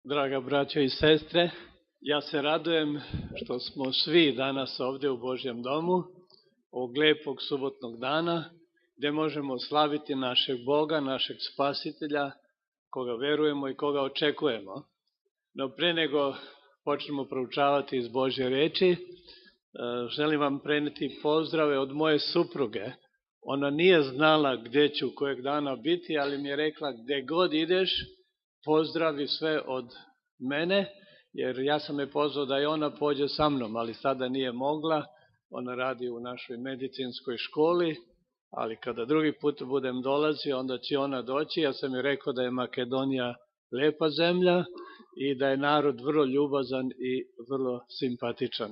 Draga braćo i sestre, ja se radujem što smo svi danas ovdje u Božjem domu, ovog lepog subotnog dana, gdje možemo slaviti našeg Boga, našeg Spasitelja, koga verujemo i koga očekujemo. No pre nego počnemo proučavati iz Božje reči, želim vam preneti pozdrave od moje supruge. Ona nije znala gdje ću kojeg dana biti, ali mi je rekla gdje god ideš, pozdravi sve od mene, jer ja sam je pozvao da i ona pođe sa mnom, ali sada nije mogla. Ona radi u našoj medicinskoj školi, ali kada drugi put budem dolazio, onda će ona doći. Ja sam joj rekao da je Makedonija lepa zemlja i da je narod vrlo ljubazan i vrlo simpatičan.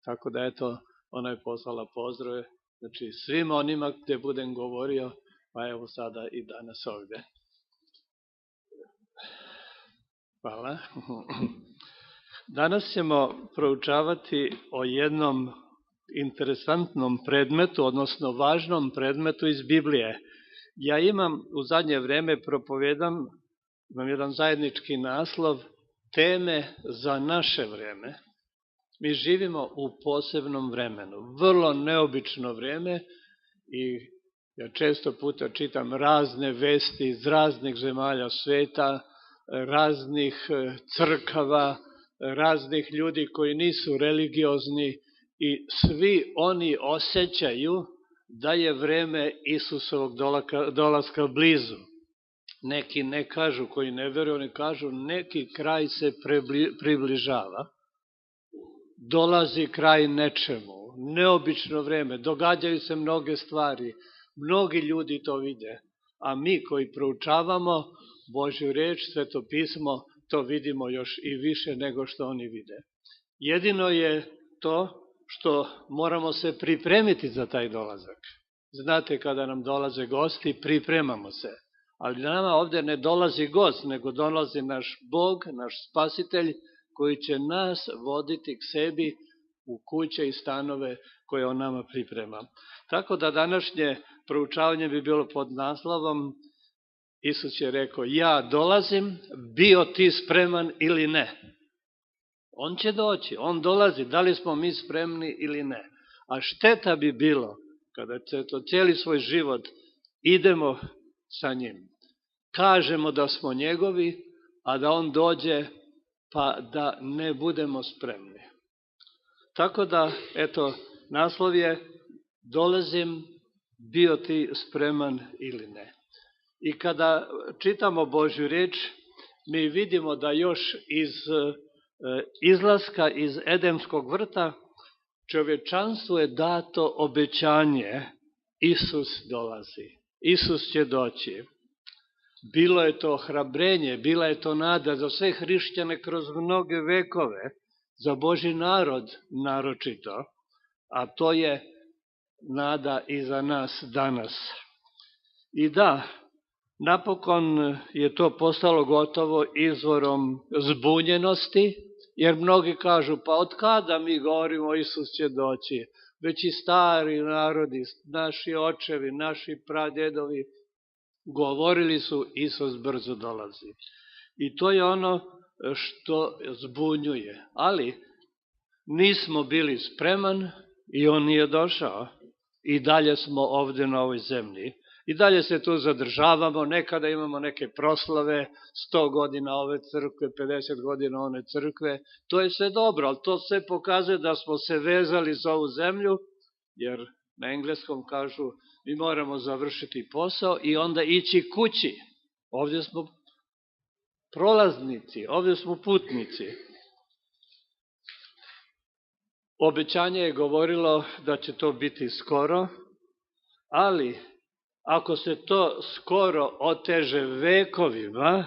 Tako da eto, ona je poslala pozdrave, znači svima onima gdje budem govorio, pa evo sada i danas ovdje. Hvala. Danas ćemo proučavati o jednom interesantnom predmetu, odnosno važnom predmetu iz Biblije. Ja imam u zadnje vreme propovedam, imam jedan zajednički naslov, teme za naše vreme. Mi živimo u posebnom vremenu, vrlo neobično vreme i ja često puta čitam razne vesti iz raznih zemalja sveta, raznih crkava, raznih ljudi koji nisu religiozni i svi oni osjećaju da je vreme Isusovog dolaska blizu. Neki ne kažu, koji ne veruju, oni kažu neki kraj se približava. Dolazi kraj nečemu, neobično vreme, događaju se mnoge stvari, mnogi ljudi to vide, a mi koji proučavamo Božju reč, Sveto pismo, to vidimo još i više nego što oni vide. Jedino je to što moramo se pripremiti za taj dolazak. Znate, kada nam dolaze gosti, pripremamo se. Ali nama ovdje ne dolazi gost, nego dolazi naš Bog, naš Spasitelj, koji će nas voditi k sebi u kuće i stanove koje on nama priprema. Tako da današnje proučavanje bi bilo pod naslovom Isus je rekao, ja dolazim, bio ti spreman ili ne. On će doći, on dolazi, da li smo mi spremni ili ne. A šteta bi bilo, kada to cijeli svoj život idemo sa njim. Kažemo da smo njegovi, a da on dođe, pa da ne budemo spremni. Tako da, eto, naslov je, dolazim, bio ti spreman ili ne. I kada čitamo Božju reč, mi vidimo da još iz izlaska iz Edemskog vrta čovječanstvu je dato obećanje, Isus dolazi, Isus će doći. Bilo je to hrabrenje, bila je to nada za sve hrišćane kroz mnoge vekove, za Božji narod naročito, a to je nada i za nas danas. I da, napokon je to postalo gotovo izvorom zbunjenosti, jer mnogi kažu, pa od kada mi govorimo Isus će doći? Već i stari narodi, naši očevi, naši pradjedovi govorili su Isus brzo dolazi. I to je ono što zbunjuje. Ali nismo bili spreman i on nije došao. I dalje smo ovdje na ovoj zemlji. I dalje se tu zadržavamo, nekada imamo neke proslave, 100 godina ove crkve, 50 godina one crkve. To je sve dobro, ali to sve pokazuje da smo se vezali za ovu zemlju, jer na engleskom kažu mi moramo završiti posao i onda ići kući. Ovdje smo prolaznici, ovdje smo putnici. Obećanje je govorilo da će to biti skoro, ali ako se to skoro oteže vekovima,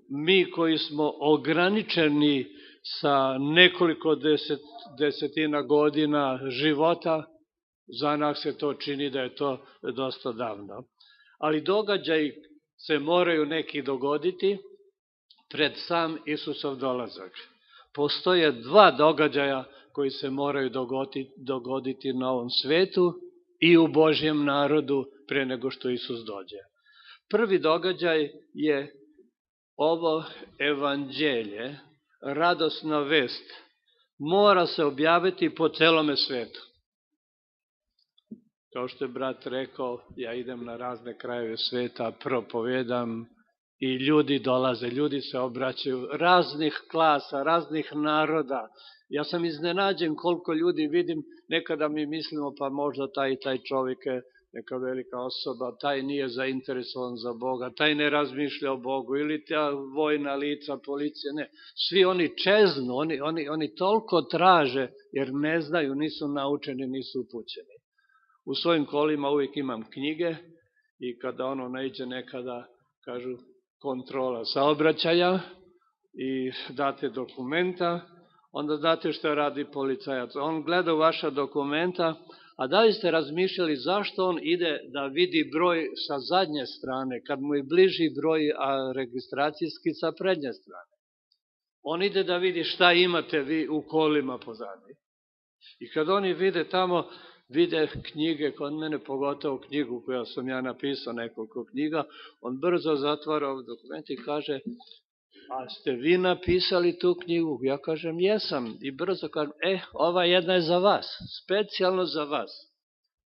mi koji smo ograničeni sa nekoliko desetina godina života, za nas se to čini da je to dosta davno. Ali događaji se moraju neki dogoditi pred sam Isusov dolazak. Postoje dva događaja koji se moraju dogoditi na ovom svetu i u Božjem narodu pre nego što Isus dođe. Prvi događaj je ovo evanđelje, radosna vest, mora se objaviti po celome svetu. Kao što je brat rekao, ja idem na razne krajeve sveta, propovedam i ljudi dolaze, ljudi se obraćaju, raznih klasa, raznih naroda. Ja sam iznenađen koliko ljudi vidim, nekada mi mislimo pa možda taj čovjek je neka velika osoba, taj nije zainteresovan za Boga, taj ne razmišlja o Bogu, ili ta vojna lica, policija, ne. Svi oni čeznu, oni toliko traže, jer ne znaju, nisu naučeni, nisu upućeni. U svojim kolima uvijek imam knjige i kada naiđe nekada, kažu, kontrola saobraćaja i date dokumenta, onda znate što radi policajac. On gleda u vaša dokumenta, a da li ste razmišljali zašto on ide da vidi broj sa zadnje strane, kad mu je bliži broj registracijski sa prednje strane? On ide da vidi šta imate vi u kolima pozadnje. I kad oni vide tamo, vide knjige, kod mene pogotovo knjigu koju sam ja napisao, nekoliko knjiga, on brzo zatvara ovaj dokument i kaže, a ste vi napisali tu knjigu? Ja kažem, jesam. I brzo kažem, ova jedna je za vas, specijalno za vas.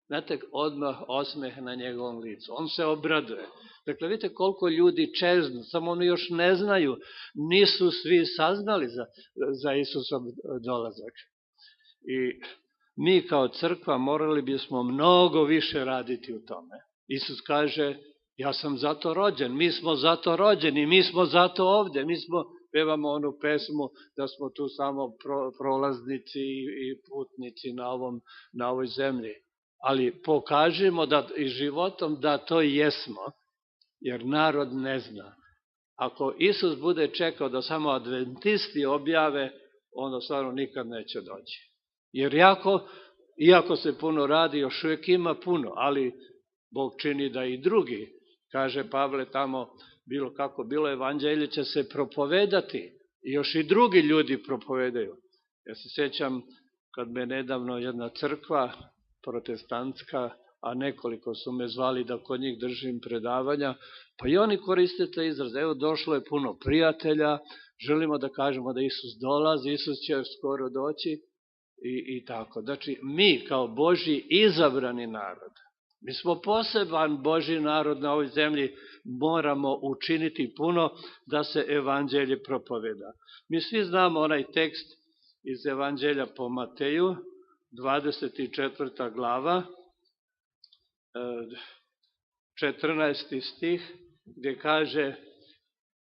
Znate, odmah osmeh na njegovom licu. On se obraduje. Dakle, vidite koliko ljudi čeznu, samo oni još ne znaju, nisu svi saznali za Isusov dolazak. I mi kao crkva morali bismo mnogo više raditi u tome. Isus kaže, ja sam zato rođen, mi smo zato rođeni, mi smo zato ovde, pevamo onu pesmu da smo tu samo prolaznici i putnici na ovoj zemlji. Ali pokažemo i životom da to jesmo, jer narod ne zna. Ako Isus bude čekao da samo adventisti objave, onda stvarno nikad neće doći. Jer iako se puno radi, još uvijek ima puno, ali Bog čini da i drugi, kaže Pavle tamo, bilo kako bilo, evanđelje će se propovedati i još i drugi ljudi propovedaju. Ja se sjećam kad me nedavno jedna crkva protestantska, a nekoliko su me zvali da kod njih držim predavanja, pa i oni koriste taj izraz. Evo, došlo je puno prijatelja, želimo da kažemo da Isus dolazi, Isus će skoro doći i tako. Znači, mi kao Božji izabrani narod, mi smo poseban Božji narod na ovoj zemlji, moramo učiniti puno da se evanđelje propoveda. Mi svi znamo onaj tekst iz evanđelja po Mateju, 24. glava, 14. stih, gdje kaže,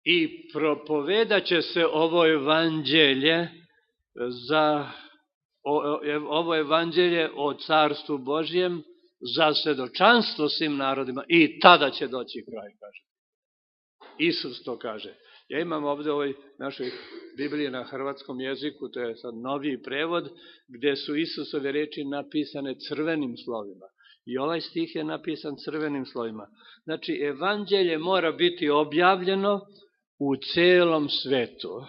i propovedat će se ovo evanđelje o carstvu Božjem za svedočanstvo svim narodima i tada će doći kraj, kaže. Isus to kaže. Ja imam ovde u ovoj našoj Bibliji na hrvatskom jeziku, to je sad noviji prevod, gde su Isusove reči napisane crvenim slovima. I ovaj stih je napisan crvenim slovima. Znači, evanđelje mora biti objavljeno u celom svetu.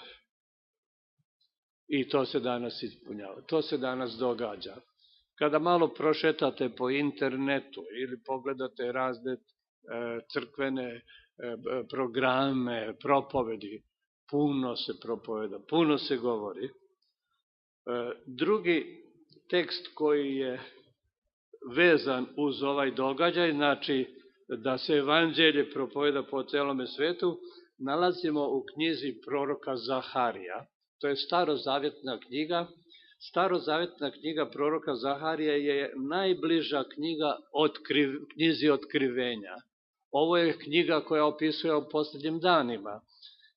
I to se danas ispunjava. To se danas događa. Kada malo prošetate po internetu ili pogledate razne crkvene programe, propovedi, puno se propoveda, puno se govori. Drugi tekst koji je vezan uz ovaj događaj, znači da se evanđelje propoveda po celome svetu, nalazimo u knjizi proroka Zaharija. To je starozavjetna knjiga. Starozavjetna knjiga proroka Zaharija je najbliža knjiga knjizi Otkrivenja. Ovo je knjiga koja opisuje o posljednjim danima.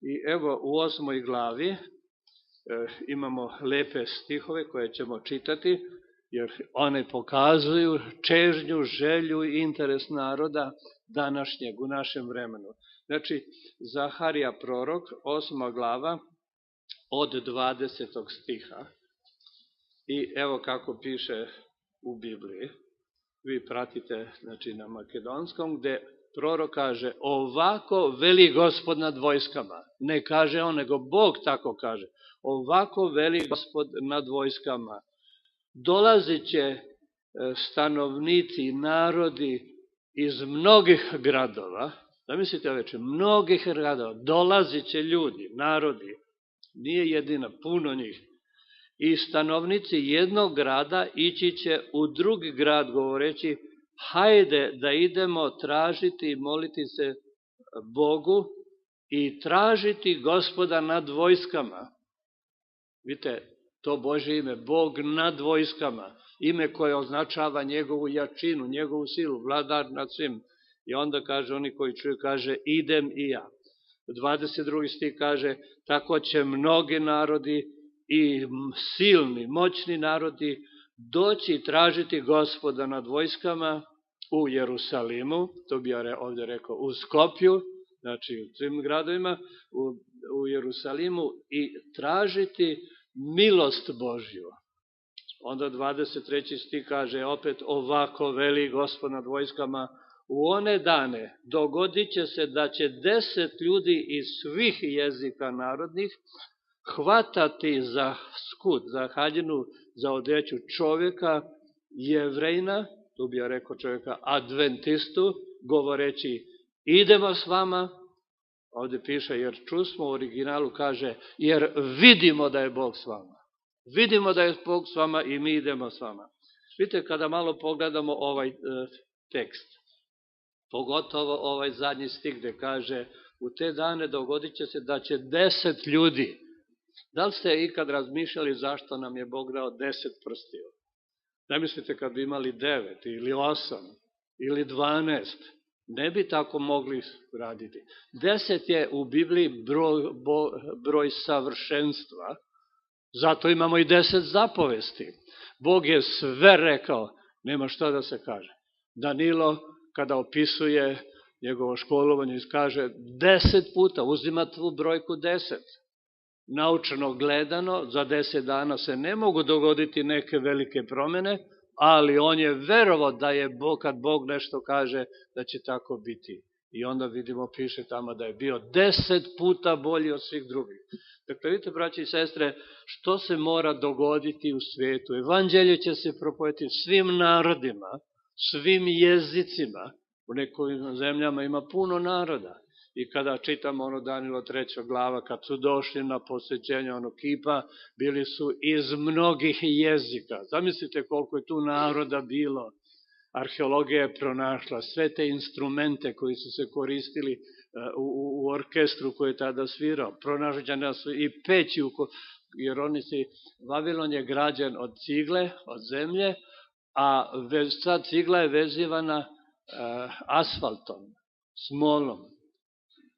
I evo u 8. glavi imamo lepe stihove koje ćemo čitati, jer one pokazuju čežnju, želju i interes naroda današnjeg u našem vremenu. Znači, Zaharija prorok, 8. glava, od 20. stiha. I evo kako piše u Bibliji. Vi pratite, znači, na makedonskom, gde prorok kaže, ovako veli Gospod nad vojskama. Ne kaže on, nego Bog tako kaže. Ovako veli Gospod nad vojskama. Dolazit će stanovnici, narodi iz mnogih gradova Zamislite oveče, mnogih gradova, dolazit će ljudi, narodi, nije jedina, puno njih. I stanovnici jednog grada ići će u drugi grad govoreći, hajde da idemo tražiti i moliti se Bogu i tražiti Gospoda nad vojskama. Vidite, to Božje ime, Bog nad vojskama, ime koje označava njegovu jačinu, njegovu silu, vladar nad svim. I onda kaže, oni koji čuju, kaže, idem i ja. 22. stih kaže, tako će mnogi narodi i silni, moćni narodi doći i tražiti Gospoda nad vojskama u Jerusalimu, to bi ja ovdje rekao, u Skopju, znači u svim gradovima, u Jerusalimu i tražiti milost Božju. Onda 23. stih kaže, opet ovako veli Gospod nad vojskama, u one dane dogodit će se da će 10 ljudi iz svih jezika narodnih hvatati za skut, za haljinu, za odeću čovjeka, Jevrejna, tu bi ja rekao čovjeka adventistu, govoreći idemo s vama, ovdje piše jer čusmo, u originalu kaže jer vidimo da je Bog s vama. Vidimo da je Bog s vama i mi idemo s vama. Vidite, kada malo pogledamo ovaj tekst, pogotovo ovaj zadnji stih gde kaže u te dane dogodit će se da će 10 ljudi. Da li ste ikad razmišljali zašto nam je Bog dao 10 prstiju? Ne mislite kad bi imali 9 ili 8 ili 12, ne bi tako mogli raditi. 10 je u Bibliji broj savršenstva, zato imamo i 10 zapovesti. Bog je sve rekao, nema šta da se kaže. Danilo, kada opisuje njegovo školovanje, kaže 10 puta, uzima tu brojku 10. Naučno gledano, za 10 dana se ne mogu dogoditi neke velike promene, ali on je verovao da je Bog, kad Bog nešto kaže, da će tako biti. I onda vidimo, piše tamo da je bio 10 puta bolji od svih drugih. Dakle, vidite, braći i sestre, što se mora dogoditi u svijetu? Evanđelje će se propovjedati svim narodima, svim jezicima. U nekim zemljama ima puno naroda. I kada čitamo ono Danilo 3. glava, kad su došli na posvećenje onog kipa, bili su iz mnogih jezika. Zamislite koliko je tu naroda bilo. Arheologija je pronašla sve te instrumente koji su se koristili u orkestru koji je tada svirao. Pronađene su i peći, jer Vavilon je građen od cigle, od zemlje, a ta cigla je vezivana asfaltom, smolom.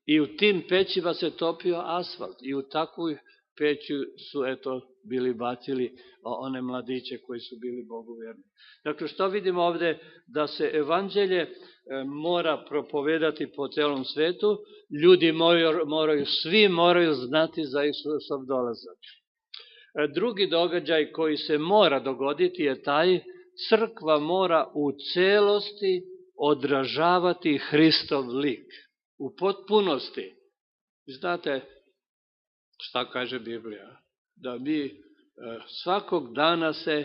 I u tim pećima se topio asfalt. I u takvu peću su bili bacili one mladiće koji su bili bogovjerni. Dakle, što vidimo ovde? Da se evanđelje mora propovedati po celom svetu. Ljudi svi moraju znati za Isusov dolazak. Drugi događaj koji se mora dogoditi je taj, crkva mora u celosti odražavati Hristov lik. U potpunosti. Znate šta kaže Biblija? Da mi svakog dana se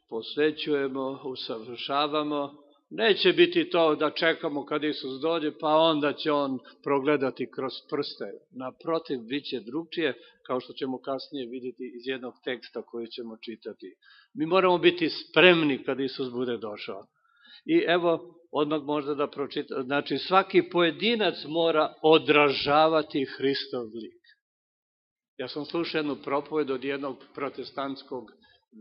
posvećujemo, usavršavamo. Neće biti to da čekamo kad Isus dođe, pa onda će on progledati kroz prste. Naprotiv, bit će drugčije, kao što ćemo kasnije vidjeti iz jednog teksta koji ćemo čitati. Mi moramo biti spremni kad Isus bude došao. I evo, odmah možda da pročitam, znači svaki pojedinac mora odražavati Hristov lik. Ja sam slušao jednu propoved od jednog protestantskog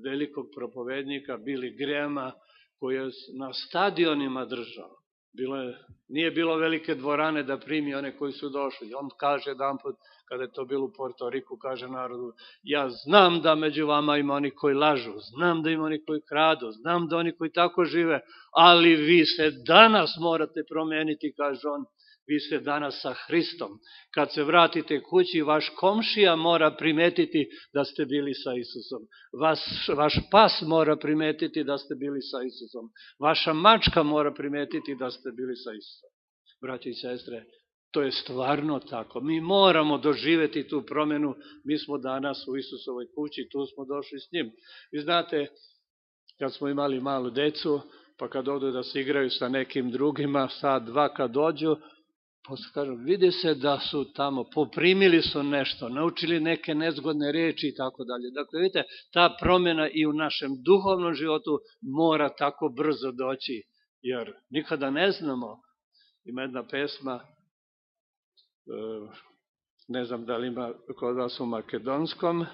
velikog propovednika, Billy Grahama, koji je na stadionima držao. Nije bilo velike dvorane da primi one koji su došli. On kaže jedan put, kada je to bilo u Porto Riku, kaže narodu, ja znam da među vama ima oni koji lažu, znam da ima oni koji kradu, znam da oni koji tako žive, ali vi se danas morate promeniti, kaže on, vi ste danas sa Hristom. Kad se vratite kući, vaš komšija mora primetiti da ste bili sa Isusom. Vaš pas mora primetiti da ste bili sa Isusom. Vaša mačka mora primetiti da ste bili sa Isusom. Braći i sestre, to je stvarno tako. Mi moramo doživeti tu promenu. Mi smo danas u Isusovoj kući, tu smo došli s njim. Vi znate, kad smo imali malu decu, pa kad odu da se igraju sa nekim drugima, sad dva kad dođu, Posle kažem, vidi se da su tamo, poprimili su nešto, naučili neke nezgodne reči i tako dalje. Dakle, vidite, ta promjena i u našem duhovnom životu mora tako brzo doći, jer nikada ne znamo. Ima jedna pesma, ne znam da li ima kod vas u makedonskom,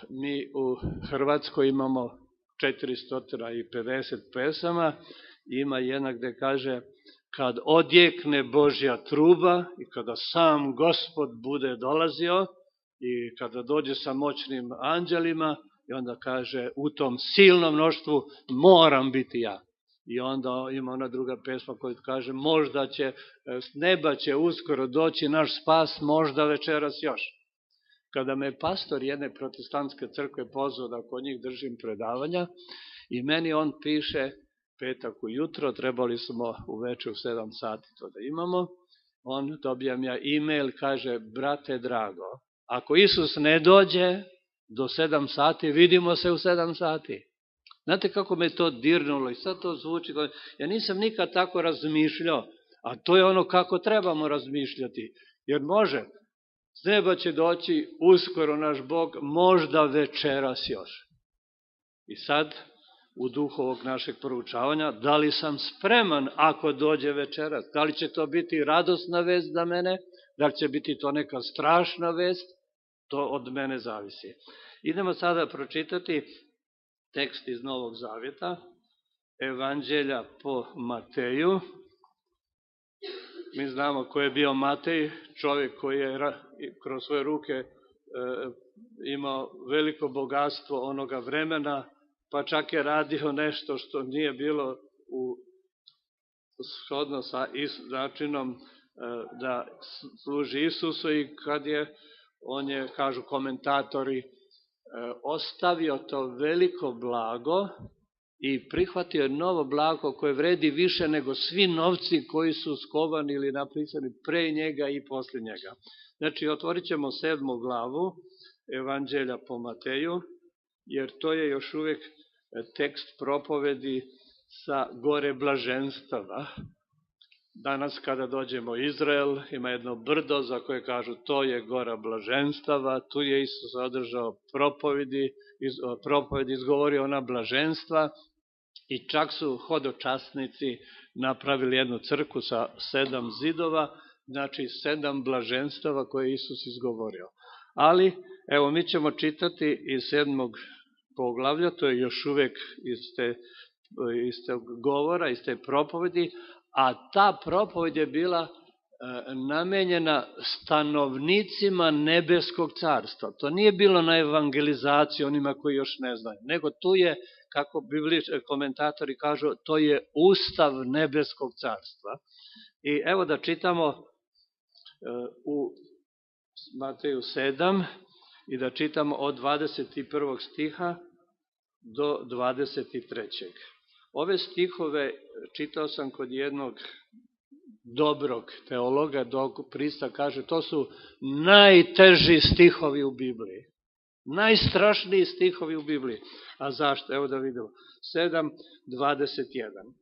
mi u Hrvatskoj imamo 450 pesama, ima jedna gde kaže: kad odjekne Božja truba i kada sam Gospod bude dolazio i kada dođe sa moćnim anđelima, i onda kaže u tom silnom mnoštvu moram biti ja. I onda ima ona druga pesma koja kaže možda će, s neba će uskoro doći naš spas, možda večeras još. Kada me pastor jedne protestantske crkve pozvao da kod njih držim predavanja, i meni on piše, petak ujutro, trebali smo uveče u 7 sati to da imamo, on dobijam ja e-mail, kaže: brate drago, ako Isus ne dođe do 7 sati, vidimo se u 7 sati. Znate kako me to dirnulo i sad to zvuči, ja nisam nikad tako razmišljao, a to je ono kako trebamo razmišljati, jer može, s neba će doći uskoro naš Bog, možda večeras još. I sad, u duhu ovog našeg proučavanja, da li sam spreman ako dođe večeras? Da li će to biti radosna vest za mene? Da li će biti to neka strašna vest? To od mene zavisi. Idemo sada pročitati tekst iz Novog Zavjeta, Evanđelja po Mateju. Mi znamo ko je bio Matej, čovjek koji je kroz svoje ruke imao veliko bogatstvo onoga vremena, pa čak je radio nešto što nije bilo u shodno sa načinom da služi Isusu, i kad je, on je, kažu komentatori, ostavio to veliko blago i prihvatio novo blago koje vredi više nego svi novci koji su skovani ili napisani pre njega i posle njega. Znači, otvorit ćemo 7. glavu Evanđelja po Mateju, jer to je još uvijek tekst propovedi sa gore blaženstava. Danas kada dođemo u Izrael, ima jedno brdo za koje kažu to je gora blaženstava, tu je Isus održao propovedi, izgovorio ona blaženstva, i čak su hodočasnici napravili jednu crkvu sa 7 zidova, znači 7 blaženstava koje je Isus izgovorio. Ali, evo, mi ćemo čitati iz 7. poglavlja, to je još uvek iz tog govora, iz te propovedi, a ta propoved je bila namenjena stanovnicima nebeskog carstva. To nije bilo na evangelizaciju onima koji još ne znaju, nego tu je, kako komentatori kažu, to je ustav nebeskog carstva. I evo da čitamo u Mateju 7 i da čitamo od 21. stiha do 23. Ove stihove čitao sam kod jednog dobrog teologa, Dog Prista, kaže, to su najteži stihovi u Bibliji. Najstrašniji stihovi u Bibliji. A zašto? Evo da vidimo. 7:21.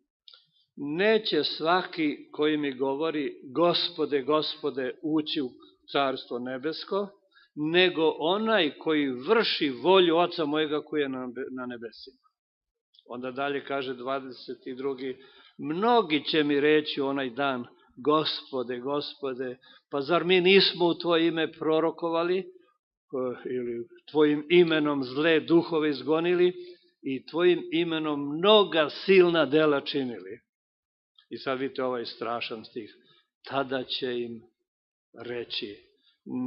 Neće svaki koji mi govori Gospode, Gospode, ući u carstvo nebesko, nego onaj koji vrši volju Oca mojega koji je na nebesima. Onda dalje kaže 22. Mnogi će mi reći u onaj dan, Gospode, Gospode, pa zar mi nismo u Tvoje ime prorokovali, ili Tvojim imenom zle duhove izgonili i Tvojim imenom mnoga silna dela činili. I sad vidite ovaj strašan stih. Tada će im reći,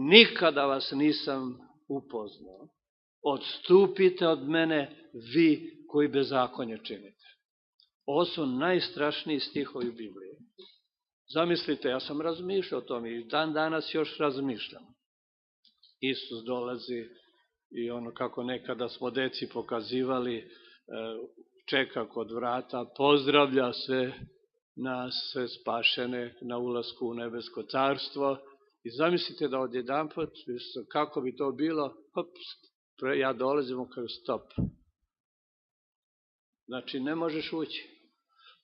nikada vas nisam upoznao. Odstupite od mene, vi koji bezakonje činite. Ovo su najstrašniji stihovi u Bibliji. Zamislite, ja sam razmišljao o tom i dan danas još razmišljam. Isus dolazi i ono kako nekada smo deci pokazivali, čeka kod vrata, pozdravlja sve nas, sve spašene na ulasku u nebesko carstvo. I zamislite da odjedanput, kako bi to bilo, ja dolazim kao stop. Znači, ne možeš ući.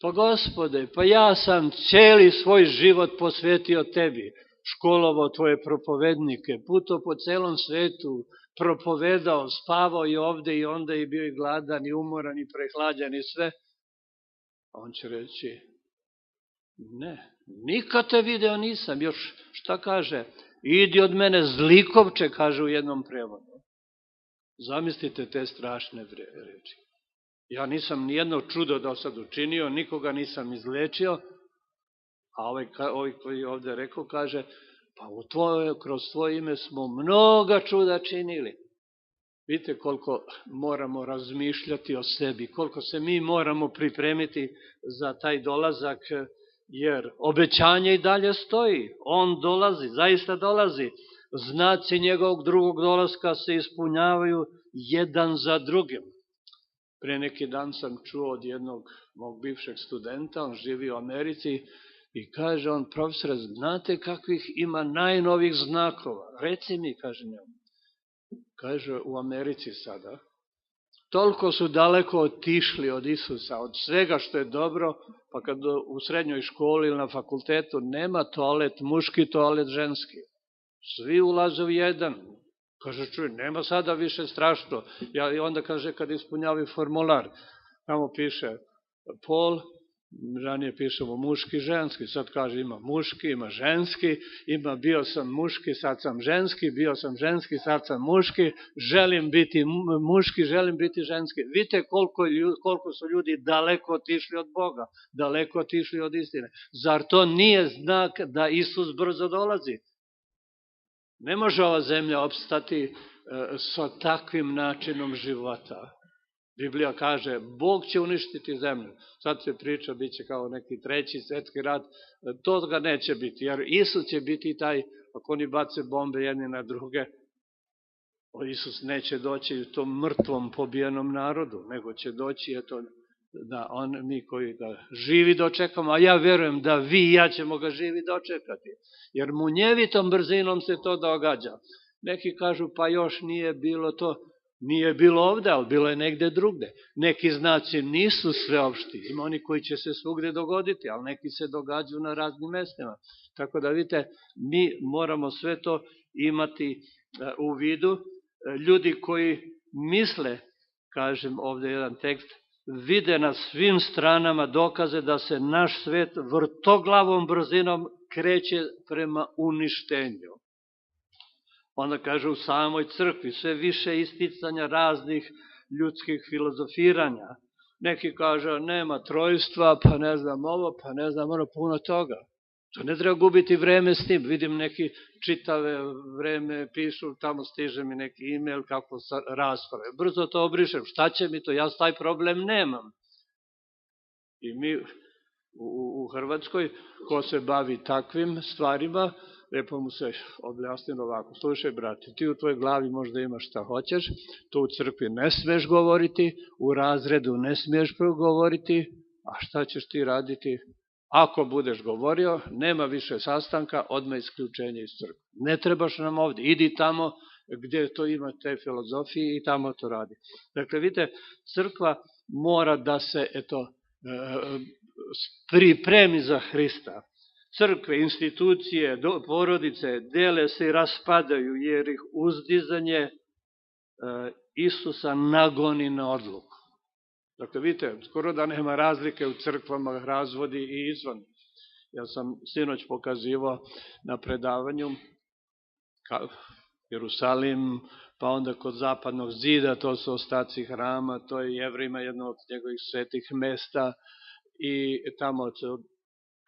Pa Gospode, pa ja sam cijeli svoj život posvetio tebi, školovao tvoje propovednike, puto po celom svetu, propovedao, spavao i ovde i onda i bio i gladan i umoran i prehlađan i sve. On će reći, ne, nikad te video nisam, još šta kaže, idi od mene zlikovče, kaže u jednom prevodu. Zamislite te strašne reči. Ja nisam nijedno čudo do sad učinio, nikoga nisam izlečio, a ovaj koji ovde rekao kaže, pa kroz tvoje ime smo mnoga čuda činili. Vidite koliko moramo razmišljati o sebi, koliko se mi moramo pripremiti za taj dolazak, jer obećanje i dalje stoji. On dolazi, zaista dolazi. Znaci njegovog drugog dolaska se ispunjavaju jedan za drugim. Pre neki dan sam čuo od jednog mog bivšeg studenta, on živi u Americi, i kaže on, profesore, znate kakvih ima najnovih znakova? Reci mi, kaže njemu. Kaže, u Americi sada, toliko su daleko otišli od Isusa, od svega što je dobro, pa kad u srednjoj školi ili na fakultetu nema toalet muški, toalet ženski. Svi ulaze u jedan. Kaže, čuj, nema sada više strašno. I onda kaže, kad ispunjavaju formular, tamo piše pol, ranije pišemo muški, ženski, sad kaže ima muški, ima ženski, ima bio sam muški, sad sam ženski, bio sam ženski, sad sam muški, želim biti muški, želim biti ženski. Vidite koliko su ljudi daleko otišli od Boga, daleko otišli od istine. Zar to nije znak da Isus brzo dolazi? Ne može ova zemlja opstati sa takvim načinom života. Biblija kaže, Bog će uništiti zemlju. Sad se priča, bit će kao neki treći svetski rat. Toga neće biti, jer Isus će biti taj, ako oni bace bombe jedni na druge, Isus neće doći u tom mrtvom pobijenom narodu, nego će doći da mi koji ga živi dočekamo, a ja verujem da vi i ja ćemo ga živi dočekati, jer munjevitom brzinom se to događa. Neki kažu, pa još nije bilo to. Nije bilo ovde, ali bilo je negde drugde. Neki znaci nisu sveopšti, ima oni koji će se svugde dogoditi, ali neki se događaju na raznim mestima. Tako da vidite, mi moramo sve to imati u vidu. Ljudi koji misle, kažem ovde jedan tekst, vide na svim stranama dokaze da se naš svet vrtoglavom brzinom kreće prema uništenju. Onda kaže u samoj crkvi sve više isticanja raznih ljudskih filozofiranja. Neki kaže nema trojstva, pa ne znam ovo, pa ne znam ono, puno toga. To ne treba gubiti vreme s tim. Vidim neki čitave vreme pišu, tamo stiže mi neki e-mail kako rasprave. Brzo to obrišem, šta će mi to, ja taj problem nemam. I mi u Hrvatskoj, ko se bavi takvim stvarima, lepo mu se objasnilo ovako, slušaj brate, ti u tvojoj glavi možda imaš šta hoćeš, to u crkvi ne smeš govoriti, u razredu ne smiješ govoriti, a šta ćeš ti raditi? Ako budeš govorio, nema više sastanka, odmah isključenje iz crkve. Ne trebaš nam ovde, idi tamo gde to ima te filozofije i tamo to radi. Dakle, vidite, crkva mora da se, pripremi za Hrista. Crkve, institucije, porodice dele se i raspadaju, jer ih uzdizanje Isusa nagoni na odluku. Dakle, vidite, skoro da nema razlike u crkvama, razvodi i izvan. Ja sam sinoć pokazivao na predavanju Jerusalim, pa onda kod zapadnog zida, to su ostaci hrama, to je Jevrima jedno od njegovih svetih mesta i tamo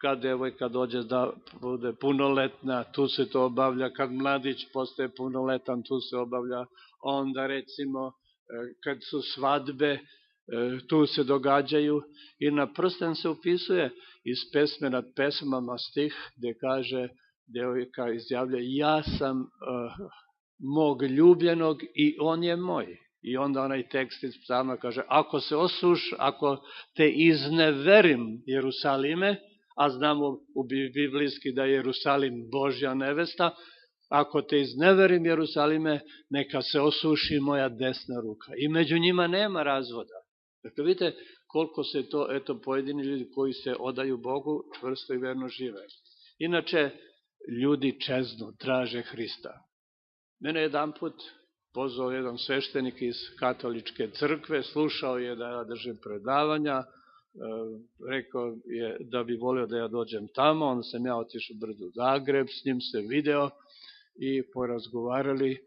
kad devojka dođe da bude punoletna, tu se to obavlja, kad mladić postaje punoletan, tu se obavlja, onda recimo kad su svadbe, tu se događaju i na prsten se upisuje iz pesme nad pesmama stih gde kaže, devojka izjavlja, ja sam mog ljubljenog i on je moj. I onda onaj tekst iz psalma kaže, ako te izneverim Jerusalime, a znamo u biblijski da je Jerusalim Božja nevesta, ako te izneverim Jerusalime, neka se osuši moja desna ruka. I među njima nema razvoda. Dakle, vidite koliko se to, pojedini ljudi koji se odaju Bogu, čvrsto i verno žive. Inače, ljudi čeznu, traže Hrista. Mene jedan put pozvao jedan sveštenik iz katoličke crkve, slušao je da ja držim predavanja, rekao je da bi volio da ja dođem tamo, onda sam ja otišao brzo u Zagreb, s njim se video i porazgovarali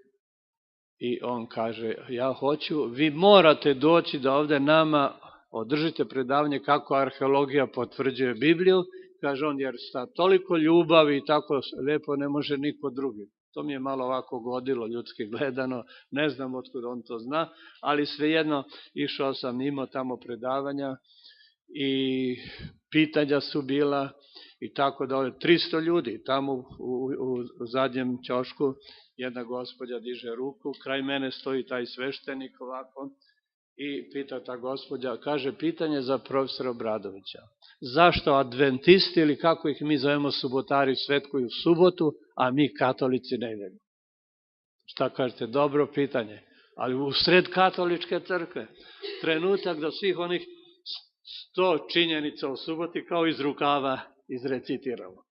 i on kaže, ja hoću, vi morate doći da ovde nama održite predavanje kako arheologija potvrđuje Bibliju, kaže on, jer sa toliko ljubavi i tako lepo ne može niko drugi. To mi je malo ovako godilo, ljudski gledano, ne znam otkud on to zna, ali svejedno išao sam, imao tamo predavanja i pitanja su bila i tako da 300 ljudi tamo u zadnjem ćošku, jedna gospođa diže ruku, kraj mene stoji taj sveštenik ovako i pita ta gospođa, kaže pitanje za profesora Obradovića. Zašto adventisti ili kako ih mi zovemo subotari svetkuju subotu, a mi katolici nedelju? Šta kažete? Dobro pitanje. Ali u sred katoličke crkve, trenutak da svih onih 100 činjenica o suboti kao iz rukava izrecitiramo.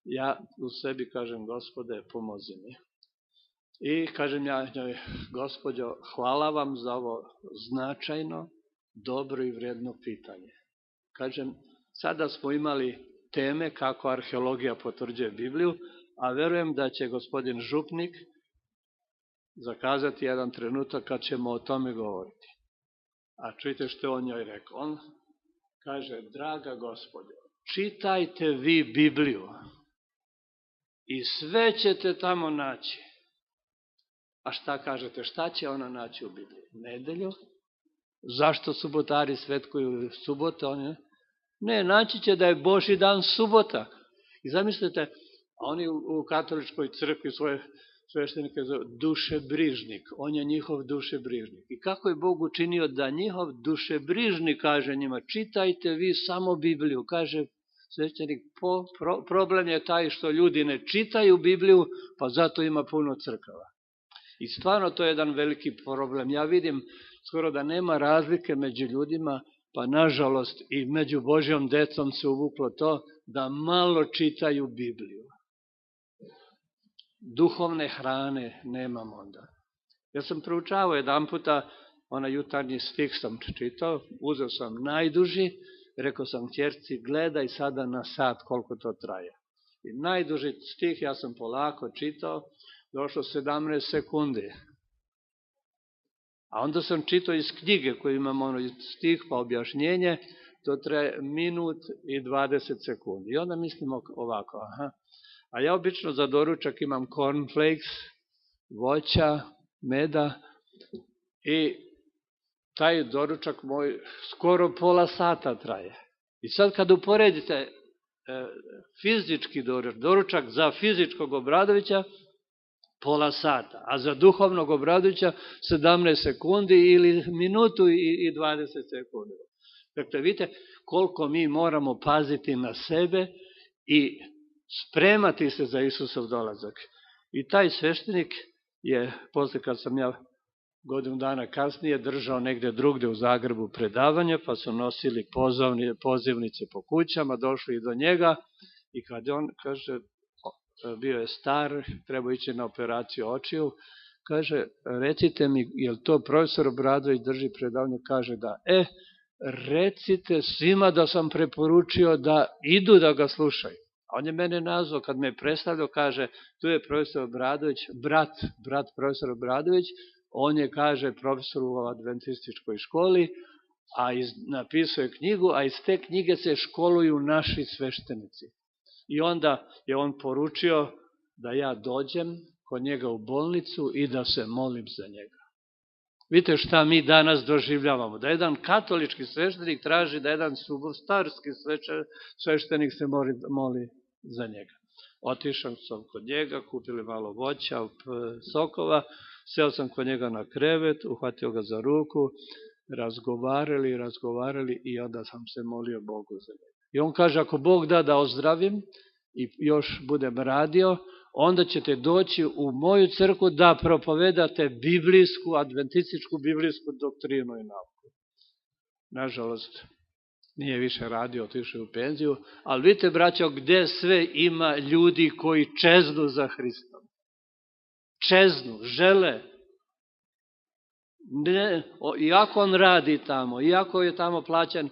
Ja u sebi kažem, Gospode, pomozi mi. I kažem ja njoj, gospođo, hvala vam za ovo značajno, dobro i vredno pitanje. Kažem, sada smo imali teme kako arheologija potvrđuje Bibliju, a verujem da će gospodin župnik zakazati jedan trenutak kad ćemo o tome govoriti. A čujte što on njoj rekao. On kaže, draga gospođo, čitajte vi Bibliju i sve ćete tamo naći. A šta kažete, šta će ona naći u Bibliji? Nedelju? Zašto subotari svetkuju subote? Ne, naći će da je Božji dan subota. I zamislite, oni u katoličkoj crkvi svoje sveštenike zove dušebrižnik. On je njihov dušebrižnik. I kako je Bog učinio da njihov dušebrižnik kaže njima, čitajte vi samo Bibliju. Kaže sveštenik, problem je taj što ljudi ne čitaju Bibliju, pa zato ima puno crkava. I stvarno to je jedan veliki problem. Ja vidim skoro da nema razlike među ljudima, pa nažalost i među Božjom decom se uvuklo to da malo čitaju Bibliju. Duhovne hrane nemamo onda. Ja sam proučavao jedan puta, onaj jutarnji stih sam čitao, uzeo sam najduži, rekao sam ćerci, gledaj sada na sat koliko to traje. I najduži stih ja sam polako čitao, došlo 17 sekundi. A onda sam čitao iz knjige koju imam stih pa objašnjenje, to traje minut i 20 sekundi. I onda mislim ovako, a ja obično za doručak imam cornflakes, voća, meda i taj doručak moj skoro pola sata traje. I sad kad uporedite fizički doručak za fizičkog Obradovića, pola sata, a za duhovnog Obradovića 17 sekundi ili minutu i 20 sekundi. Dakle, vidite koliko mi moramo paziti na sebe i spremati se za Isusov dolazak. I taj sveštenik je, posle kad sam ja godinu dana kasnije držao negde drugde u Zagrebu predavanje, pa su nosili pozivnice po kućama, došli i do njega i kad on kaže, bio je star, treba ići na operaciju očiju, kaže, recite mi, je li to profesor Obradović drži predavanje, kaže da, recite svima da sam preporučio da idu da ga slušaju. A on je mene nazvao, kad me je predstavljao, kaže, tu je profesor Obradović, brat profesor Obradović, on je, kaže, profesor u adventističkoj školi, a napisao je knjigu, a iz te knjige se školuju naši sveštenici. I onda je on poručio da ja dođem kod njega u bolnicu i da se molim za njega. Vidite šta mi danas doživljavamo, da jedan katolički sveštenik traži da jedan subostarski sveštenik se moli za njega. Otišao sam kod njega, kupili malo voća, sokova, seo sam kod njega na krevet, uhvatio ga za ruku, razgovarali i onda sam se molio Bogu za njega. I on kaže, ako Bog da ozdravim i još budem radio, onda ćete doći u moju crkvu da propovedate biblijsku, adventističku biblijsku doktrinu i nauku. nažalost, nije više radio, otišao u penziju, ali vidite, braćo, gde sve ima ljudi koji čeznu za Hristom. Čeznu, žele. Ne, iako on radi tamo, iako je tamo plaćan,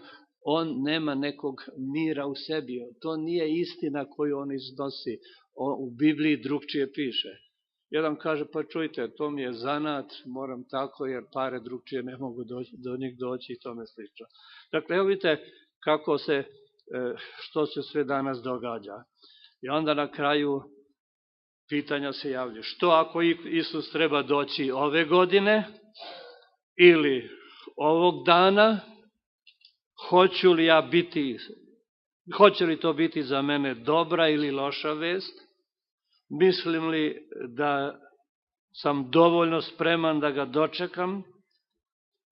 on nema nekog mira u sebi. To nije istina koju on iznosi. U Bibliji drugčije piše. Jedan kaže, pa čujte, to mi je zanat, moram tako, jer pare drugčije ne mogu do njih doći i tome slično. Dakle, evo vidite kako se, što se sve danas događa. I onda na kraju pitanja se javljaju. Što ako Isus treba doći ove godine ili ovog dana? Hoće li to biti za mene dobra ili loša vest? Mislim li da sam dovoljno spreman da ga dočekam?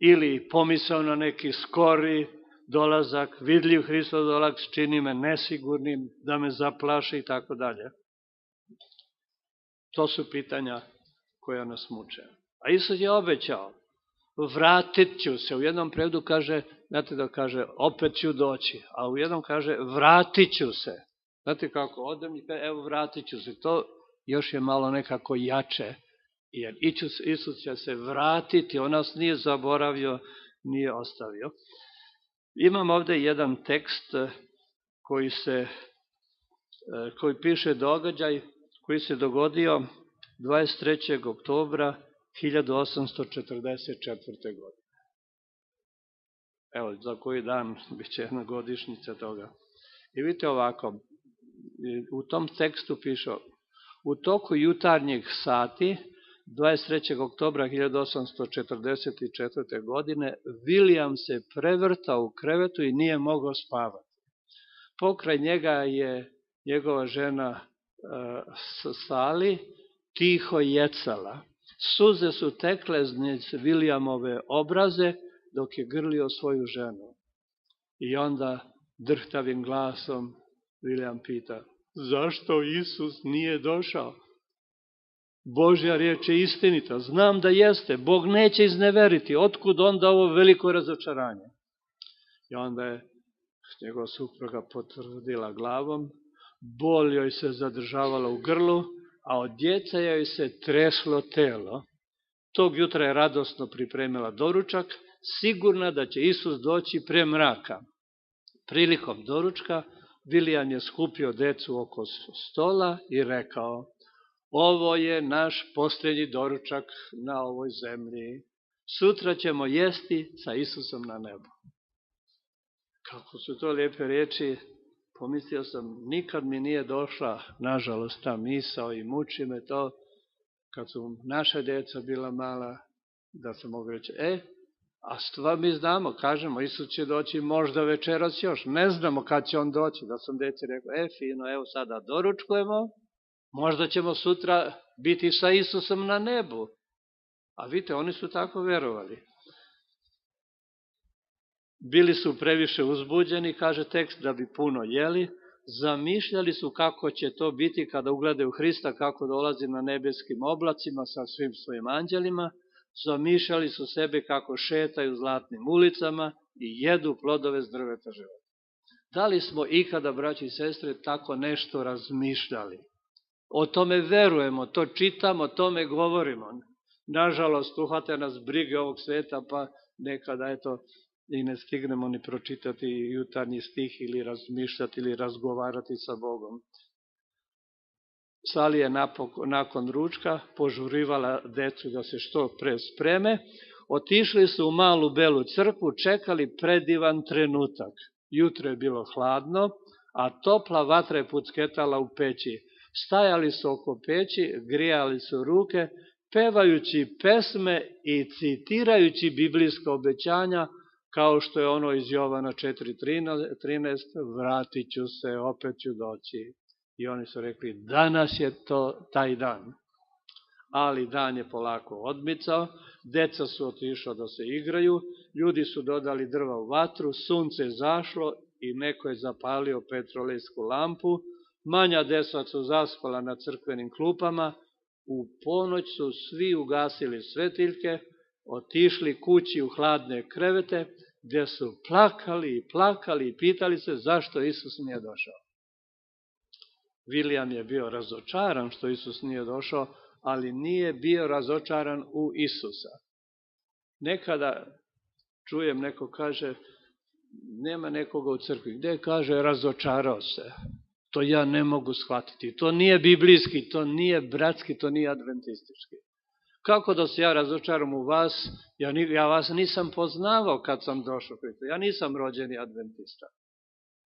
Ili pomisao na neki skori dolazak, vidljiv Hristov dolazak čini me nesigurnim, da me zaplaši i tako dalje. To su pitanja koja nas muče. A Isus je obećao, vratit ću se. U jednom prevodu kaže, znate da kaže, opet ću doći, a u jednom kaže, vratit ću se. Znate kako, odem i kaže, evo vratit ću se. To još je malo nekako jače, jer Isus će se vratiti, on nas nije zaboravio, nije ostavio. Imam ovde jedan tekst koji piše događaj koji se dogodio 23. oktobra 1844. godine. Evo, za koji dan bit će jedna godišnjica toga. I vidite ovako, u tom tekstu piše, u toku jutarnjih sati, 23. oktobra 1844. godine, William se prevrtao u krevetu i nije mogao spavati. Pokraj njega je njegova žena Sali tiho jecala. Suze su tekle z Williamove obraze dok je grlio svoju ženu. I onda drhtavim glasom William pita, zašto Isus nije došao? Božja riječ je istinita, znam da jeste, Bog neće izneveriti, otkud onda ovo veliko razočaranje? I onda je njegova supruga potvrdila glavom, bol joj se zadržavala u grlu, a od djeca joj se treslo telo. Tog jutra je radosno pripremila doručak, sigurna da će Isus doći pre mraka. Prilikom doručka, William je skupio decu oko stola i rekao, ovo je naš posljednji doručak na ovoj zemlji. Sutra ćemo jesti sa Isusom na nebu. Kako su to lijepe riječi, pomislio sam, nikad mi nije došla, nažalost, ta misao i muči me to, kad su naša djeca bila mala, da sam mogu reći, a stvar mi znamo, kažemo, Isus će doći možda večeras još, ne znamo kad će on doći, da sam djeci rekao, fino, evo sada doručkujemo, možda ćemo sutra biti sa Isusom na nebu. A vidite, oni su tako verovali. Bili su previše uzbuđeni, kaže tekst, da bi puno jeli, zamišljali su kako će to biti kada ugledaju Hrista, kako dolazi na nebeskim oblacima sa svim svojim anđelima, zamišljali su sebe kako šetaju zlatnim ulicama i jedu plodove s drveta života. Da li smo ikada, braći i sestre, tako nešto razmišljali? O tome verujemo, to čitamo, o tome govorimo. Nažalost, uhvate nas brige ovog sveta, pa nekada, i ne stignemo ni pročitati jutarnji stih ili razmišljati ili razgovarati sa Bogom. Sali je nakon ručka požurivala decu da se što pre spreme. Otišli su u malu belu crkvu, čekali predivan trenutak. Jutro je bilo hladno, a topla vatra je pucketala u peći. Stajali su oko peći, grijali su ruke, pevajući pesme i citirajući biblijska obećanja, kao što je ono iz Jovana 4.13, vratit ću se, opet ću doći. I oni su rekli, danas je to taj dan. Ali dan je polako odmicao, deca su otišla da se igraju, ljudi su dodali drva u vatru, sunce je zašlo i neko je zapalio petrolejsku lampu, manja deca su zaspala na crkvenim klupama, u ponoć su svi ugasili svetiljke, otišli kući u hladne krevete, gdje su plakali i plakali i pitali se zašto Isus nije došao. William je bio razočaran što Isus nije došao, ali nije bio razočaran u Isusa. Nekada čujem neko kaže, nema nekoga u crkvi, gde kaže razočarao se. To ja ne mogu shvatiti. To nije biblijski, to nije bratski, to nije adventistički. Kako da se ja razočaram u vas? Ja vas nisam poznavao kad sam došao. Ja nisam rođeni adventista.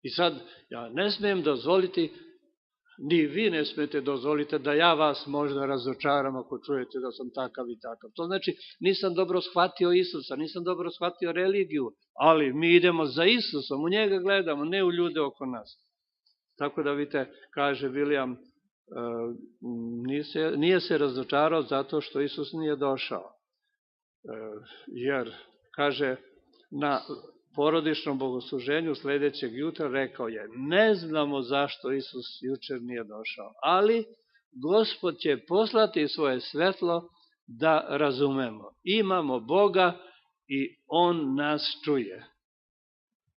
I sad, ja ne smijem dozvoliti, ni vi ne smijete dozvoliti da ja vas možda razočaram ako čujete da sam takav i takav. To znači, nisam dobro shvatio Isusa, nisam dobro shvatio religiju, ali mi idemo za Isusom, u njega gledamo, ne u ljude oko nas. Tako da vidite, kaže William, nije se razočarao zato što Isus nije došao. Jer, kaže, na porodičnom bogosluženju sljedećeg jutra rekao je, ne znamo zašto Isus jučer nije došao, ali Gospod će poslati svoje svetlo da razumemo. Imamo Boga i On nas čuje.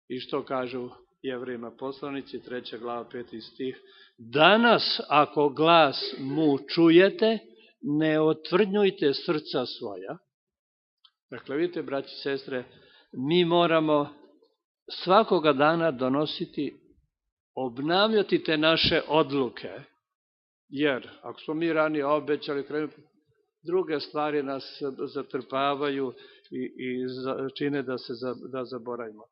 I što kažu Jevrejima poslanici, 3. glava, 5. stih, danas ako glas mu čujete, ne otvrdnjujte srca svoja. Dakle, vidite, braći i sestre, mi moramo svakoga dana donositi, obnavljati te naše odluke, jer ako smo mi ranije obećali, druge stvari nas zatrpavaju i čine da zaboravimo.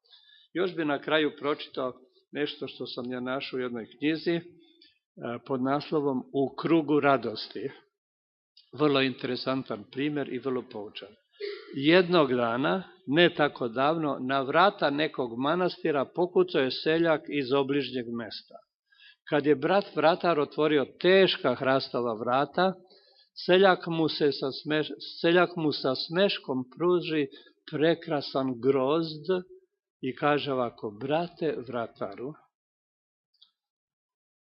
Još bi na kraju pročitao nešto što sam ja našao u jednoj knjizi pod naslovom U krugu radosti. Vrlo interesantan primjer i vrlo poučan. Jednog dana, ne tako davno, na vrata nekog manastira pokucao je seljak iz obližnjeg mesta. Kad je brat vratar otvorio teška hrastova vrata, seljak mu sa smeškom pruži prekrasan grozd i kaže ovako, brate vrataru,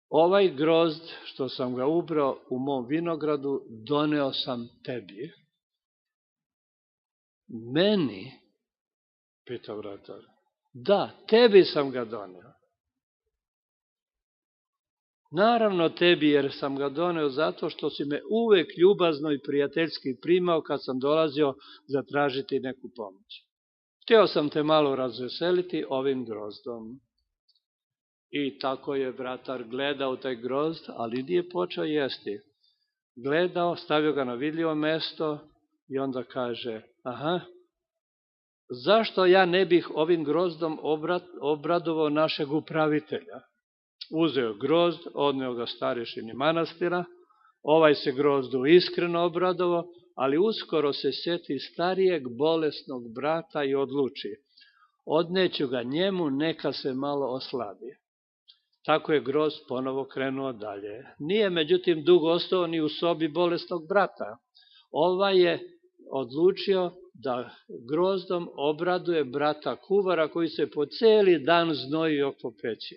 ovaj grozd što sam ga ubrao u mom vinogradu, doneo sam tebi. Meni, pita vratar, da, tebi sam ga doneo. Naravno tebi, jer sam ga doneo zato što si me uvek ljubazno i prijateljski primao kad sam dolazio zatražiti neku pomoć. Hteo sam te malo razveseliti ovim grozdom. I tako je vratar gledao taj grozd, ali nije počeo jesti. Gledao, stavio ga na vidljivo mesto i onda kaže, zašto ja ne bih ovim grozdom obradovao našeg upravitelja? Uzeo grozd, odneo ga starešini manastira, ovaj se grozdu iskreno obradovao, ali uskoro se sjeti starijeg bolesnog brata i odluči, odneću ga njemu, neka se malo oslabi. Tako je grozd ponovo krenuo dalje. Nije međutim dugo ostao ni u sobi bolesnog brata. Ovaj je odlučio da grozdom obraduje brata kuvara koji se po cijeli dan znoji oko peći.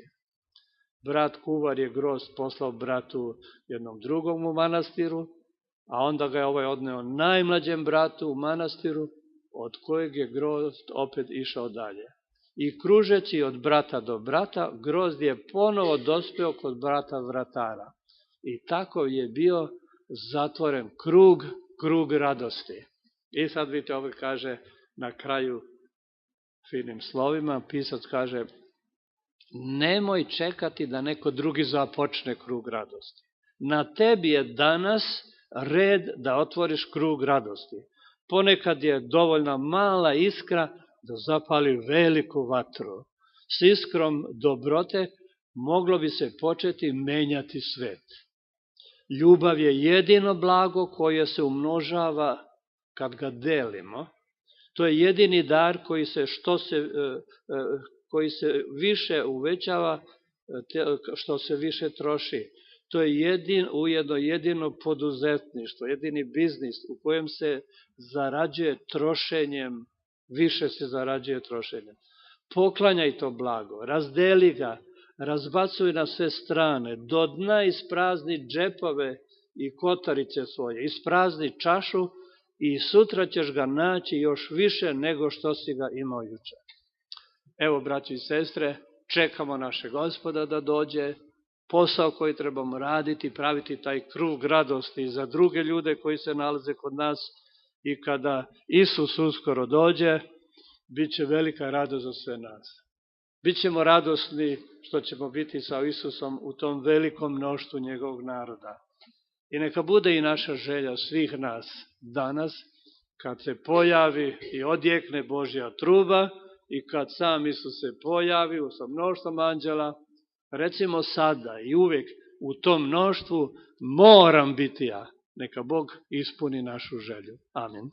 Brat kuvar je grozd poslao bratu jednom drugom u manastiru, a onda ga je ovaj odneo najmlađem bratu u manastiru, od kojeg je grozd opet išao dalje. I kružeći od brata do brata, grozd je ponovo dospeo kod brata vratara. I tako je bio zatvoren krug radosti. I sad vidite, ovo kaže na kraju finim slovima, pisac kaže, nemoj čekati da neko drugi započne krug radosti. Na tebi je danas red da otvoriš krug radosti. Ponekad je dovoljna mala iskra da zapali veliku vatru. S iskrom dobrote moglo bi se početi menjati svet. Ljubav je jedino blago koje se umnožava kad ga delimo. To je jedini dar koji se više uvećava što se više troši. To je ujedno jedino poduzetništvo, jedini biznis u kojem se zarađuje trošenjem, više se zarađuje trošenjem. Poklanjaj to blago, razdeli ga, razbacuj na sve strane, do dna isprazni džepove i kotarice svoje, isprazni čašu i sutra ćeš ga naći još više nego što si ga imao juče. Evo, braći i sestre, čekamo naše Gospoda da dođe, posao koji trebamo raditi, praviti taj krug radosti za druge ljude koji se nalaze kod nas, i kada Isus uskoro dođe, bit će velika radost za sve nas. Bićemo radosni što ćemo biti sa Isusom u tom velikom mnoštvu njegovog naroda. I neka bude i naša želja svih nas danas, kad se pojavi i odjekne Božja truba i kad sam Isus se pojavi sa mnoštvom anđela, recimo sada i uvek u tom mnoštvu moram biti ja. Neka Bog ispuni našu želju. Amin.